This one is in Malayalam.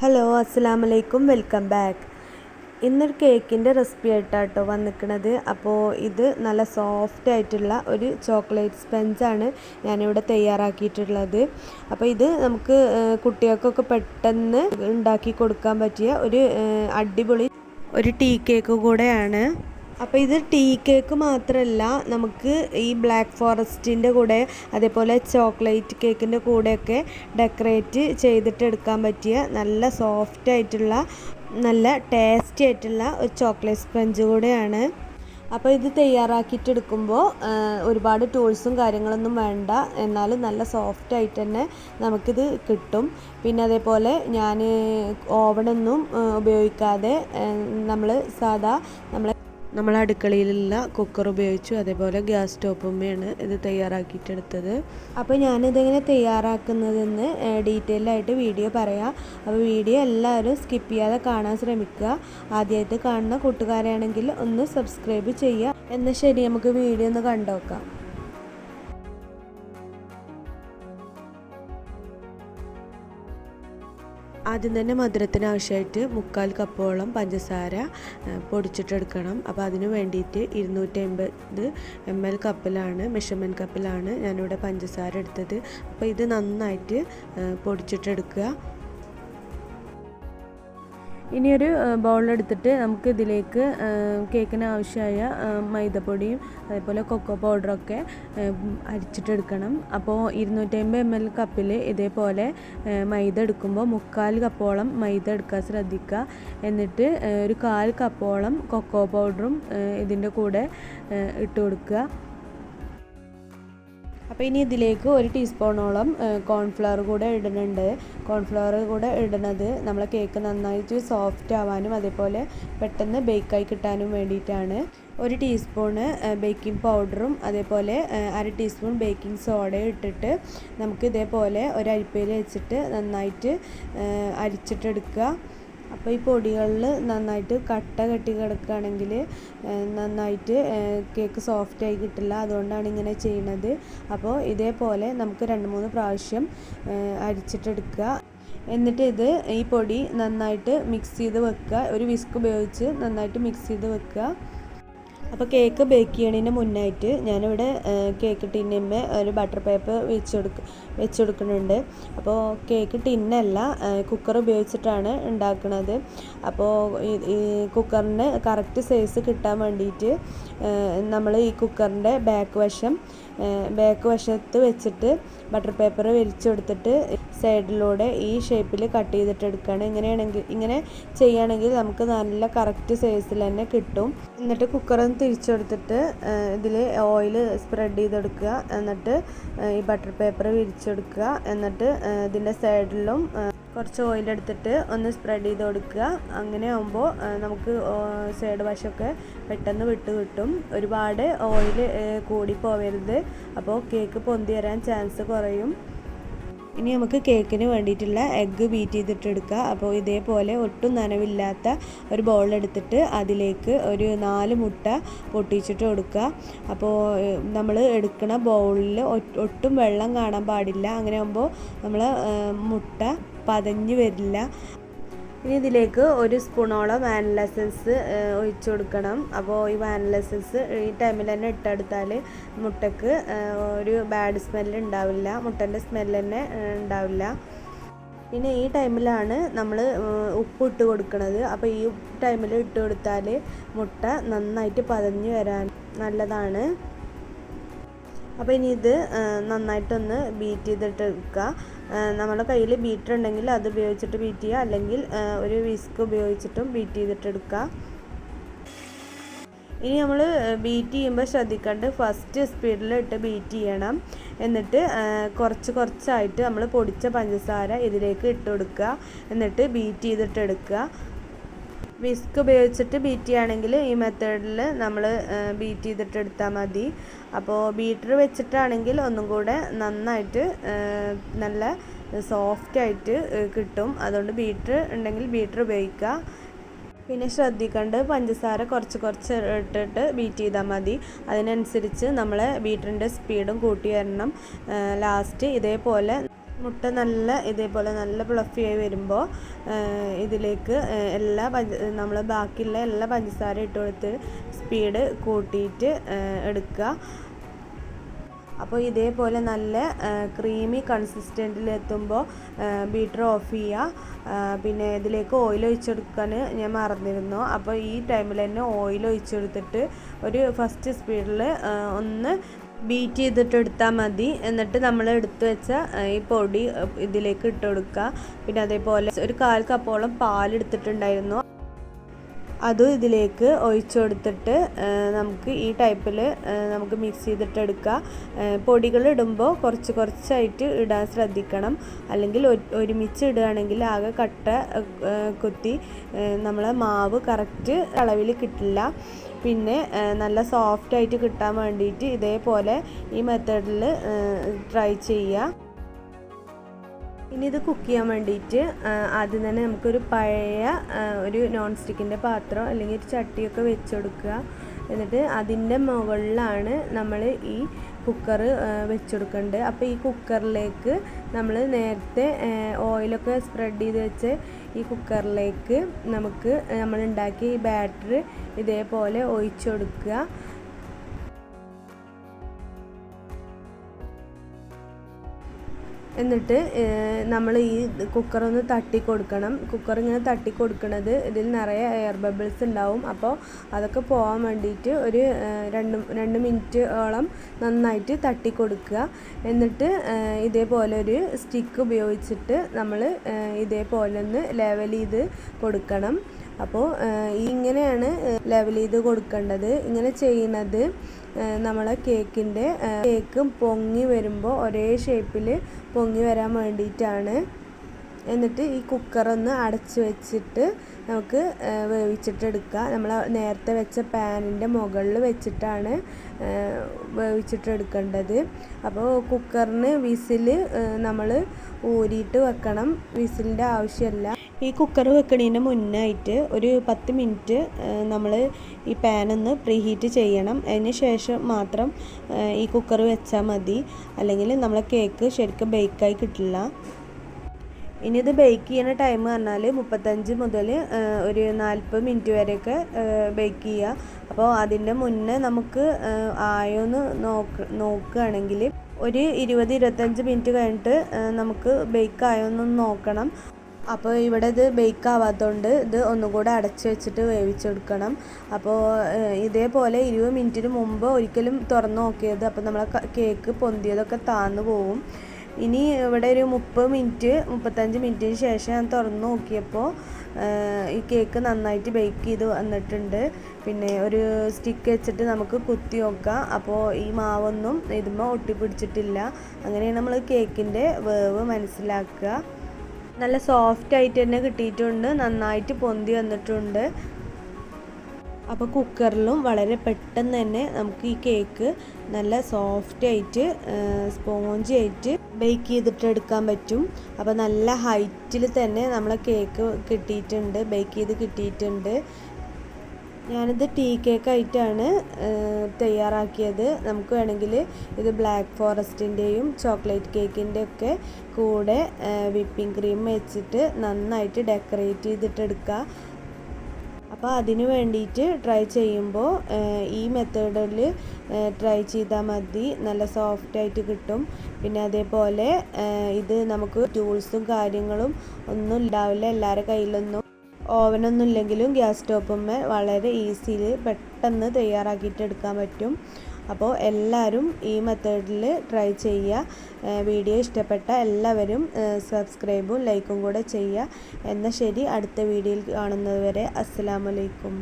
ഹലോ അസ്സലാമലൈക്കും വെൽക്കം ബാക്ക്. ഇന്നൊരു കേക്കിൻ്റെ റെസിപ്പി ആയിട്ടാട്ടോ വന്നിരിക്കുന്നത്. അപ്പോൾ ഇത് നല്ല സോഫ്റ്റ് ആയിട്ടുള്ള ഒരു ചോക്ലേറ്റ് സ്പഞ്ചാണ് ഞാനിവിടെ തയ്യാറാക്കിയിട്ടുള്ളത്. അപ്പോൾ ഇത് നമുക്ക് കുട്ടികൾക്കൊക്കെ പെട്ടെന്ന് ഉണ്ടാക്കി കൊടുക്കാൻ പറ്റിയ ഒരു അടിപൊളി ഒരു ടീ കേക്ക് കൂടെയാണ്. അപ്പോൾ ഇത് ടീ കേക്ക് മാത്രമല്ല, നമുക്ക് ഈ ബ്ലാക്ക് ഫോറസ്റ്റിൻ്റെ കൂടെ അതേപോലെ ചോക്ലേറ്റ് കേക്കിൻ്റെ കൂടെയൊക്കെ ഡെക്കറേറ്റ് ചെയ്തിട്ട് എടുക്കാൻ പറ്റിയ നല്ല സോഫ്റ്റ് ആയിട്ടുള്ള നല്ല ടേസ്റ്റി ആയിട്ടുള്ള ഒരു ചോക്ലേറ്റ് സ്പഞ്ച് കൂടെയാണ്. അപ്പോൾ ഇത് തയ്യാറാക്കിയിട്ട് എടുക്കുമ്പോൾ ഒരുപാട് ടൂൾസും കാര്യങ്ങളൊന്നും വേണ്ട, എന്നാലും നല്ല സോഫ്റ്റ് ആയിട്ട് തന്നെ നമുക്കിത് കിട്ടും. പിന്നെ അതേപോലെ ഞാൻ ഓവണൊന്നും ഉപയോഗിക്കാതെ നമ്മൾ അടുക്കളയിലുള്ള കുക്കർ ഉപയോഗിച്ചു, അതേപോലെ ഗ്യാസ് സ്റ്റോപ്പുമ്മയാണ് ഇത് തയ്യാറാക്കിയിട്ടെടുത്തത്. അപ്പോൾ ഞാനിതെങ്ങനെ തയ്യാറാക്കുന്നതെന്ന് ഡീറ്റെയിൽ ആയിട്ട് വീഡിയോ പറയാം. അപ്പോൾ വീഡിയോ എല്ലാവരും സ്കിപ്പ് ചെയ്യാതെ കാണാൻ ശ്രമിക്കുക. ആദ്യമായിട്ട് കാണുന്ന കൂട്ടുകാരാണെങ്കിൽ ഒന്ന് സബ്സ്ക്രൈബ് ചെയ്യുക. എന്നാൽ ശരി, നമുക്ക് വീഡിയോ ഒന്ന് കണ്ടുനോക്കാം. ആദ്യം തന്നെ മധുരത്തിന് ആവശ്യമായിട്ട് 1/4 കപ്പോളം പഞ്ചസാര പൊടിച്ചിട്ടെടുക്കണം. അപ്പോൾ അതിന് വേണ്ടിയിട്ട് 250 ml കപ്പിലാണ്, മെഷർമെൻറ്റ് കപ്പിലാണ് ഞാനിവിടെ പഞ്ചസാര എടുത്തത്. അപ്പോൾ ഇത് നന്നായിട്ട് പൊടിച്ചിട്ടെടുക്കുക. ഇനിയൊരു ബൗളെടുത്തിട്ട് നമുക്ക് ഇതിലേക്ക് കേക്കിന് ആവശ്യമായ മൈദപ്പൊടിയും അതേപോലെ കൊക്കോ പൗഡറൊക്കെ അരിച്ചിട്ടെടുക്കണം. അപ്പോൾ 250 ml കപ്പിൽ ഇതേപോലെ മൈദ എടുക്കുമ്പോൾ 1/4 കപ്പോളം മൈദ എടുക്കാൻ ശ്രദ്ധിക്കുക. എന്നിട്ട് ഒരു 1/4 കപ്പോളം കൊക്കോ പൗഡറും ഇതിൻ്റെ കൂടെ ഇട്ട് കൊടുക്കുക. അപ്പോൾ ഇനി ഇതിലേക്ക് 1 ടീസ്പൂണോളം കോൺഫ്ലവർ കൂടെ ഇടുന്നുണ്ട്. കോൺഫ്ലവർ കൂടെ ഇടുന്നത് നമ്മളെ കേക്ക് നന്നായിട്ട് സോഫ്റ്റ് ആവാനും അതേപോലെ പെട്ടെന്ന് ബേക്കായി കിട്ടാനും വേണ്ടിയിട്ടാണ്. 1 ടീസ്പൂണ് ബേക്കിംഗ് പൗഡറും അതേപോലെ 1/2 ടീസ്പൂൺ ബേക്കിംഗ് സോഡയും ഇട്ടിട്ട് നമുക്ക് ഇതേപോലെ ഒരു അരിപ്പയിൽ വെച്ചിട്ട് നന്നായിട്ട് അരിച്ചിട്ടെടുക്കുക. അപ്പോൾ ഈ പൊടികളിൽ നന്നായിട്ട് കട്ട കെട്ടി കിടക്കുകയാണെങ്കിൽ നന്നായിട്ട് കേക്ക് സോഫ്റ്റായി കിട്ടില്ല, അതുകൊണ്ടാണ് ഇങ്ങനെ ചെയ്യുന്നത്. അപ്പോൾ ഇതേപോലെ നമുക്ക് 2-3 പ്രാവശ്യം അരിച്ചിട്ടെടുക്കുക. എന്നിട്ട് ഈ പൊടി നന്നായിട്ട് മിക്സ് ചെയ്ത് വെക്കുക. ഒരു വിസ്ക് ഉപയോഗിച്ച് നന്നായിട്ട് മിക്സ് ചെയ്ത് വെക്കുക. അപ്പോൾ കേക്ക് ബേക്ക് ചെയ്യണതിന് മുന്നായിട്ട് ഞാനിവിടെ കേക്ക് ടിന്നിന്മേൽ ഒരു ബട്ടർ പേപ്പർ വെച്ച് കൊടുക്കുന്നുണ്ട്. അപ്പോൾ കേക്ക് ടിന്നല്ല, കുക്കർ ഉപയോഗിച്ചിട്ടാണ് ഉണ്ടാക്കുന്നത്. അപ്പോൾ ഈ കുക്കറിന് കറക്റ്റ് സൈസ് കിട്ടാൻ വേണ്ടിയിട്ട് നമ്മൾ ഈ കുക്കറിൻ്റെ ബാക്ക് വശത്ത് വെച്ചിട്ട് ബട്ടർ പേപ്പർ വലിച്ചു കൊടുത്തിട്ട് സൈഡിലൂടെ ഈ ഷേപ്പിൽ കട്ട് ചെയ്തിട്ട് എടുക്കുകയാണ്. ഇങ്ങനെ ചെയ്യുകയാണെങ്കിൽ നമുക്ക് നല്ല കറക്റ്റ് സൈസിൽ തന്നെ കിട്ടും. എന്നിട്ട് കുക്കറൊന്ന് തിരിച്ചെടുത്തിട്ട് ഇതിൽ ഓയിൽ സ്പ്രെഡ് ചെയ്തെടുക്കുക. എന്നിട്ട് ഈ ബട്ടർ പേപ്പർ വിരിച്ചെടുക്കുക. എന്നിട്ട് ഇതിൻ്റെ സൈഡിലും കുറച്ച് ഓയിലെടുത്തിട്ട് ഒന്ന് സ്പ്രെഡ് ചെയ്ത് കൊടുക്കുക. അങ്ങനെ ആകുമ്പോൾ നമുക്ക് സൈഡ് വശമൊക്കെ പെട്ടെന്ന് വിട്ട് കിട്ടും. ഒരുപാട് ഓയിൽ കൂടി പോവരുത്, അപ്പോൾ കേക്ക് പൊന്തി വരാൻ ചാൻസ് കുറയും. ഇനി നമുക്ക് കേക്കിന് വേണ്ടിയിട്ടുള്ള എഗ്ഗ് ബീറ്റ് ചെയ്തിട്ടെടുക്കുക. അപ്പോൾ ഇതേപോലെ ഒട്ടും നനവില്ലാത്ത ഒരു ബൗളെടുത്തിട്ട് അതിലേക്ക് ഒരു 4 മുട്ട പൊട്ടിച്ചിട്ട് കൊടുക്കുക. അപ്പോൾ നമ്മൾ എടുക്കുന്ന ബൗളിൽ ഒട്ടും വെള്ളം കാണാൻ പാടില്ല. അങ്ങനെ ആകുമ്പോൾ നമ്മൾ മുട്ട പതഞ്ഞ് വരില്ല. ഇനി ഇതിലേക്ക് 1 സ്പൂണോളം വാനില എസൻസ് ഒഴിച്ചു കൊടുക്കണം. അപ്പോൾ ഈ വാനില എസൻസ് ഈ ടൈമിൽ തന്നെ ഇട്ടെടുത്താൽ മുട്ടയ്ക്ക് ഒരു ബാഡ് സ്മെല്ല് ഉണ്ടാവില്ല, മുട്ടൻ്റെ സ്മെല്ല് തന്നെ ഉണ്ടാവില്ല. പിന്നെ ഈ ടൈമിലാണ് നമ്മൾ ഉപ്പ് ഇട്ട് കൊടുക്കുന്നത്. അപ്പോൾ ഈ ടൈമിൽ ഇട്ട് കൊടുത്താൽ മുട്ട നന്നായിട്ട് പതഞ്ഞ് വരാൻ നല്ലതാണ്. അപ്പോൾ ഇനി ഇത് നന്നായിട്ടൊന്ന് ബീറ്റ് ചെയ്തിട്ട് എടുക്കുക. നമ്മുടെ കയ്യിൽ ബീറ്റർ ഉണ്ടെങ്കിൽ അത് ഉപയോഗിച്ചിട്ട് ബീറ്റ് ചെയ്യുക, അല്ലെങ്കിൽ ഒരു വിസ്ക് ഉപയോഗിച്ചിട്ടും ബീറ്റ് ചെയ്തിട്ടെടുക്കുക. ഇനി നമ്മൾ ബീറ്റ് ചെയ്യുമ്പോൾ ശ്രദ്ധിക്കേണ്ടത് ഫസ്റ്റ് സ്പീഡിലിട്ട് ബീറ്റ് ചെയ്യണം. എന്നിട്ട് കുറച്ചായിട്ട് നമ്മൾ പൊടിച്ച പഞ്ചസാര ഇതിലേക്ക് ഇട്ട് കൊടുക്കുക. എന്നിട്ട് ബീറ്റ് ചെയ്തിട്ടെടുക്കുക. വിസ്ക് ഉപയോഗിച്ചിട്ട് ബീറ്റ് ചെയ്യുകയാണെങ്കിൽ ഈ മെത്തേഡിൽ നമ്മൾ ബീറ്റ് ചെയ്തിട്ടെടുത്താൽ മതി. അപ്പോൾ ബീറ്റർ വെച്ചിട്ടാണെങ്കിൽ ഒന്നും കൂടെ നന്നായിട്ട് നല്ല സോഫ്റ്റായിട്ട് കിട്ടും. അതുകൊണ്ട് ബീറ്റർ ഉണ്ടെങ്കിൽ ബീറ്റർ ഉപയോഗിക്കുക. പിന്നെ ശ്രദ്ധിക്കേണ്ടത് പഞ്ചസാര കുറച്ച് ഇട്ടിട്ട് ബീറ്റ് ചെയ്താൽ മതി. അതിനനുസരിച്ച് നമ്മൾ ബീറ്ററിൻ്റെ സ്പീഡും കൂട്ടി വരണം. ലാസ്റ്റ് ഇതേപോലെ മുട്ട നല്ല ഇതേപോലെ നല്ല ഫ്ലഫി ആയി വരുമ്പോൾ ഇതിലേക്ക് നമ്മൾ ബാക്കിയുള്ള എല്ലാ പഞ്ചസാര ഇട്ട് കൊടുത്ത് സ്പീഡ് കൂട്ടിയിട്ട് എടുക്കുക. അപ്പോൾ ഇതേപോലെ നല്ല ക്രീമി കൺസിസ്റ്റൻറ്റിലെത്തുമ്പോൾ ബീറ്റർ ഓഫ് ചെയ്യുക. പിന്നെ ഇതിലേക്ക് ഓയിൽ ഒഴിച്ചെടുക്കാൻ ഞാൻ മറന്നിരുന്നു. അപ്പോൾ ഈ ടൈമിൽ തന്നെ ഓയിൽ ഒഴിച്ചെടുത്തിട്ട് ഒരു ഫസ്റ്റ് സ്പീഡിൽ ഒന്ന് ബീറ്റ് ചെയ്തിട്ട് എടുത്താൽ മതി. എന്നിട്ട് നമ്മൾ എടുത്തു വെച്ച ഈ പൊടി ഇതിലേക്ക് ഇട്ട് കൊടുക്കുക. പിന്നെ അതേപോലെ ഒരു 1/4 കപ്പോളം പാലെടുത്തിട്ടുണ്ടായിരുന്നു, അതും ഇതിലേക്ക് ഒഴിച്ചു കൊടുത്തിട്ട് നമുക്ക് ഈ ടൈപ്പിൽ നമുക്ക് മിക്സ് ചെയ്തിട്ട് എടുക്കുക. പൊടികൾ ഇടുമ്പോൾ കുറച്ചായിട്ട് ഇടാൻ ശ്രദ്ധിക്കണം, അല്ലെങ്കിൽ ഒരുമിച്ച് ഇടുകയാണെങ്കിൽ ആകെ കട്ട കുത്തി നമ്മളെ മാവ് കറക്റ്റ് അളവിൽ കിട്ടില്ല. പിന്നെ നല്ല സോഫ്റ്റായിട്ട് കിട്ടാൻ വേണ്ടിയിട്ട് ഇതേപോലെ ഈ മെത്തേഡിൽ ട്രൈ ചെയ്യുക. ഇനി ഇത് കുക്ക് ചെയ്യാൻ വേണ്ടിയിട്ട് ആദ്യം തന്നെ നമുക്കൊരു പഴയ ഒരു നോൺ സ്റ്റിക്കിൻ്റെ പാത്രം അല്ലെങ്കിൽ ഒരു ചട്ടിയൊക്കെ വെച്ച് കൊടുക്കുക. എന്നിട്ട് അതിൻ്റെ മുകളിലാണ് നമ്മൾ ഈ കുക്കർ വെച്ച് കൊടുക്കേണ്ടത്. അപ്പോൾ ഈ കുക്കറിലേക്ക് നമ്മൾ നേരത്തെ ഓയിലൊക്കെ സ്പ്രെഡ് ചെയ്ത് വെച്ച് ഈ കുക്കറിലേക്ക് നമുക്ക് നമ്മൾ ഉണ്ടാക്കിയ ഈ ബാറ്റർ ഇതേപോലെ ഒഴിച്ചു കൊടുക്കുക. എന്നിട്ട് നമ്മൾ ഈ കുക്കറൊന്ന് തട്ടി കൊടുക്കണം. കുക്കർ ഇങ്ങനെ തട്ടി കൊടുക്കുന്നത് ഇതിൽ നിറയെ എയർ ബബിൾസ് ഉണ്ടാവും. അപ്പോൾ അതൊക്കെ പോകാൻ വേണ്ടിയിട്ട് ഒരു 2 മിനിറ്റോളം നന്നായിട്ട് തട്ടി കൊടുക്കുക. എന്നിട്ട് ഇതേപോലെ ഒരു സ്റ്റിക്ക് ഉപയോഗിച്ചിട്ട് നമ്മൾ ഇതേപോലെ ഒന്ന് ലെവൽ ചെയ്ത് കൊടുക്കണം. അപ്പോൾ ഇങ്ങനെയാണ് ലെവൽ ചെയ്ത് കൊടുക്കേണ്ടത്. ഇങ്ങനെ ചെയ്യുന്നത് നമ്മളെ കേക്ക് പൊങ്ങി വരുമ്പോൾ ഒരേ ഷേപ്പിൽ പൊങ്ങി വരാൻ വേണ്ടിയിട്ടാണ്. എന്നിട്ട് ഈ കുക്കറൊന്ന് അടച്ച് വെച്ചിട്ട് നമുക്ക് വേവിച്ചിട്ടെടുക്കുക. നമ്മൾ നേരത്തെ വെച്ച പാനിൻ്റെ മുകളിൽ വെച്ചിട്ടാണ് വേവിച്ചിട്ടെടുക്കേണ്ടത്. അപ്പോൾ കുക്കറിന് വിസിൽ നമ്മൾ ഊരിയിട്ട് വെക്കണം, വിസിലിൻ്റെ ആവശ്യമില്ല. ഈ കുക്കർ വെക്കണതിന് മുന്നായിട്ട് ഒരു 10 മിനിറ്റ് നമ്മൾ ഈ പാനൊന്ന് പ്രീഹീറ്റ് ചെയ്യണം. അതിന് ശേഷം മാത്രം ഈ കുക്കർ വെച്ചാൽ മതി, അല്ലെങ്കിൽ നമ്മളെ കേക്ക് ശരിക്കും ബേക്കായി കിട്ടില്ല. ഇനി ഇത് ബേക്ക് ചെയ്യുന്ന ടൈം പറഞ്ഞാൽ 35 മുതൽ ഒരു 40 മിനിറ്റ് വരെയൊക്കെ ബേക്ക് ചെയ്യുക. അപ്പോൾ അതിൻ്റെ മുന്നേ നമുക്ക് ആയോന്ന് നോക്കുകയാണെങ്കിൽ ഒരു 20-25 മിനിറ്റ് കഴിഞ്ഞിട്ട് നമുക്ക് ബേക്ക് ആയോന്നൊന്ന് നോക്കണം. അപ്പോൾ ഇവിടെ ഇത് ബേക്ക് ആവാത്തതുകൊണ്ട് ഇത് ഒന്നുകൂടെ അടച്ച് വെച്ചിട്ട് വേവിച്ചെടുക്കണം. അപ്പോൾ ഇതേപോലെ 20 മിനിറ്റിന് മുമ്പ് ഒരിക്കലും തുറന്ന് നോക്കിയത്, അപ്പോൾ നമ്മളെ കേക്ക് പൊന്തിയതൊക്കെ താന്നു പോവും. ഇനി ഇവിടെ ഒരു 35 മിനിറ്റിന് ശേഷം ഞാൻ തുറന്ന് നോക്കിയപ്പോൾ ഈ കേക്ക് നന്നായിട്ട് ബേക്ക് ചെയ്ത് വന്നിട്ടുണ്ട്. പിന്നെ ഒരു സ്റ്റിക്ക് വെച്ചിട്ട് നമുക്ക് കുത്തി നോക്കാം. അപ്പോൾ ഈ മാവൊന്നും ഇതുമ്പോൾ ഒട്ടിപ്പിടിച്ചിട്ടില്ല. അങ്ങനെയാണ് നമ്മൾ കേക്കിൻ്റെ വേവ് മനസ്സിലാക്കുക. നല്ല സോഫ്റ്റായിട്ട് തന്നെ കിട്ടിയിട്ടുണ്ട്, നന്നായിട്ട് പൊന്തി വന്നിട്ടുണ്ട്. അപ്പോൾ കുക്കറിലും വളരെ പെട്ടെന്ന് തന്നെ നമുക്ക് ഈ കേക്ക് നല്ല സോഫ്റ്റായിട്ട് സ്പോഞ്ചി ആയിട്ട് ബേക്ക് ചെയ്തിട്ട് എടുക്കാൻ പറ്റും. അപ്പോൾ നല്ല ഹൈറ്റിൽ തന്നെ നമ്മളെ കേക്ക് കിട്ടിയിട്ടുണ്ട്, ബേക്ക് ചെയ്ത് കിട്ടിയിട്ടുണ്ട്. ഞാനിത് ടീ കേക്കായിട്ടാണ് തയ്യാറാക്കിയത്. നമുക്ക് വേണമെങ്കിൽ ഇത് ബ്ലാക്ക് ഫോറസ്റ്റിൻ്റെയും ചോക്ലേറ്റ് കേക്കിൻ്റെ ഒക്കെ കൂടെ വിപ്പിംഗ് ക്രീം വെച്ചിട്ട് നന്നായിട്ട് ഡെക്കറേറ്റ് ചെയ്തിട്ടെടുക്കുക. അപ്പോൾ അതിന് വേണ്ടിയിട്ട് ട്രൈ ചെയ്യുമ്പോൾ ഈ മെത്തേഡിൽ ട്രൈ ചെയ്താൽ മതി, നല്ല സോഫ്റ്റായിട്ട് കിട്ടും. പിന്നെ അതേപോലെ ഇത് നമുക്ക് ടൂൾസും കാര്യങ്ങളും ഒന്നും ഉണ്ടാവില്ല, എല്ലാവരുടെ കയ്യിലൊന്നും ഓവനൊന്നും ഇല്ലെങ്കിലും ഗ്യാസ് സ്റ്റോപ്പുമ്മേ വളരെ ഈസിയിൽ പെട്ടെന്ന് തയ്യാറാക്കിയിട്ട് എടുക്കാൻ പറ്റും. അപ്പോൾ എല്ലാവരും ഈ മെത്തേഡിൽ ട്രൈ ചെയ്യുക. വീഡിയോ ഇഷ്ടപ്പെട്ട എല്ലാവരും സബ്സ്ക്രൈബും ലൈക്കും കൂടെ ചെയ്യുക. എന്നാൽ ശരി, അടുത്ത വീഡിയോയിൽ കാണുന്നത് വരെ അസ്സലാമു അലൈക്കും.